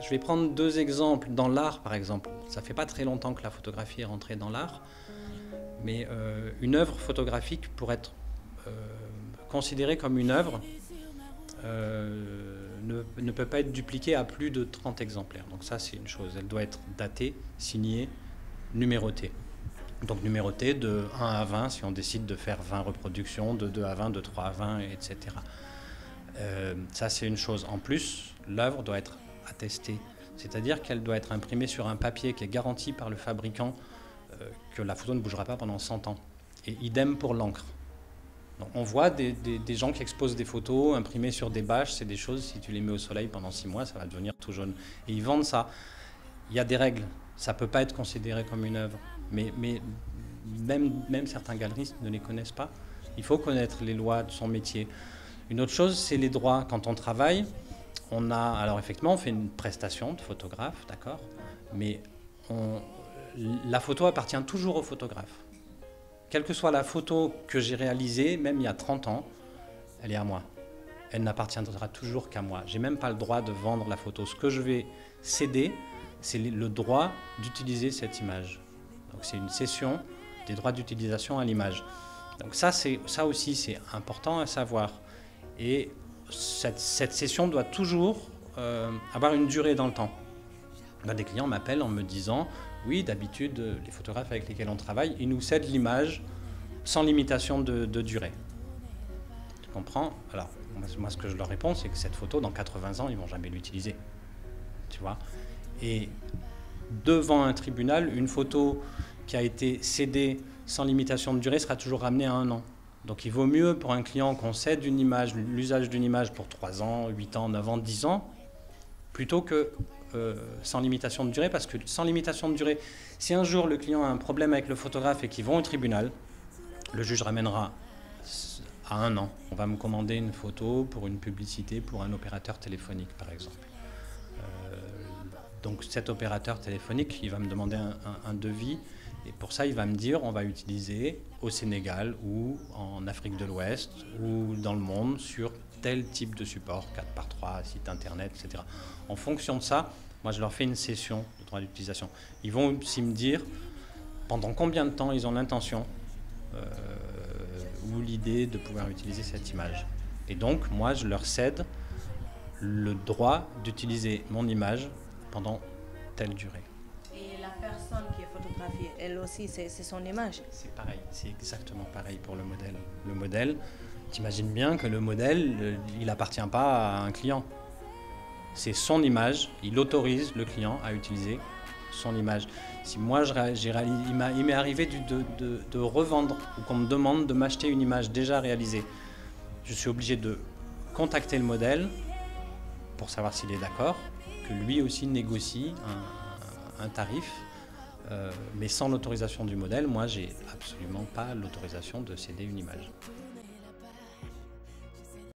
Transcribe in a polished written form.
Je vais prendre deux exemples dans l'art, par exemple. Ça fait pas très longtemps que la photographie est rentrée dans l'art, mais une œuvre photographique, pour être considérée comme une œuvre, ne peut pas être dupliquée à plus de 30 exemplaires. Donc ça, c'est une chose. Elle doit être datée, signée, numérotée. Donc numérotée de 1 à 20, si on décide de faire 20 reproductions, de 2 à 20, de 3 à 20, etc. Ça, c'est une chose. En plus, l'œuvre doit être attestée, c'est-à-dire qu'elle doit être imprimée sur un papier qui est garanti par le fabricant que la photo ne bougera pas pendant 100 ans. Et idem pour l'encre. Donc, on voit des gens qui exposent des photos imprimées sur des bâches, c'est des choses, si tu les mets au soleil pendant 6 mois, ça va devenir tout jaune. Et ils vendent ça. Il y a des règles, ça ne peut pas être considéré comme une œuvre. Mais même certains galeristes ne les connaissent pas. Il faut connaître les lois de son métier. Une autre chose, c'est les droits. Quand on travaille, alors effectivement, on fait une prestation de photographe, d'accord, mais la photo appartient toujours au photographe. Quelle que soit la photo que j'ai réalisée, même il y a 30 ans, elle est à moi. Elle n'appartiendra toujours qu'à moi. Je n'ai même pas le droit de vendre la photo. Ce que je vais céder, c'est le droit d'utiliser cette image. Donc c'est une cession des droits d'utilisation à l'image. Donc ça aussi, c'est important à savoir. Et cette cession doit toujours avoir une durée dans le temps. Là, des clients m'appellent en me disant « Oui, d'habitude, les photographes avec lesquels on travaille, ils nous cèdent l'image sans limitation de durée. » Tu comprends? Alors, moi, ce que je leur réponds, c'est que cette photo, dans 80 ans, ils ne vont jamais l'utiliser. Tu vois? Et devant un tribunal, une photo qui a été cédée sans limitation de durée sera toujours ramenée à 1 an. Donc il vaut mieux pour un client qu'on cède une image, l'usage d'une image pour 3 ans, 8 ans, 9 ans, 10 ans, plutôt que sans limitation de durée, parce que sans limitation de durée, si un jour le client a un problème avec le photographe et qu'ils vont au tribunal, le juge ramènera à 1 an. On va me commander une photo pour une publicité pour un opérateur téléphonique, par exemple. Donc cet opérateur téléphonique, il va me demander un devis, et pour ça, il va me dire on va utiliser au Sénégal ou en Afrique de l'Ouest ou dans le monde sur tel type de support, 4x3, site internet, etc. En fonction de ça, moi je leur fais une cession de droit d'utilisation. Ils vont aussi me dire pendant combien de temps ils ont l'intention ou l'idée de pouvoir utiliser cette image. Et donc, moi je leur cède le droit d'utiliser mon image pendant telle durée. Et la personne qui est photographiée, elle aussi, c'est son image? C'est pareil, c'est exactement pareil pour le modèle. Le modèle, t'imagines bien que le modèle, il appartient pas à un client. C'est son image, il autorise le client à utiliser son image. Si moi, il m'est arrivé de revendre ou qu'on me demande de m'acheter une image déjà réalisée, je suis obligé de contacter le modèle pour savoir s'il est d'accord, que lui aussi négocie un tarif, mais sans l'autorisation du modèle, moi j'ai absolument pas l'autorisation de céder une image.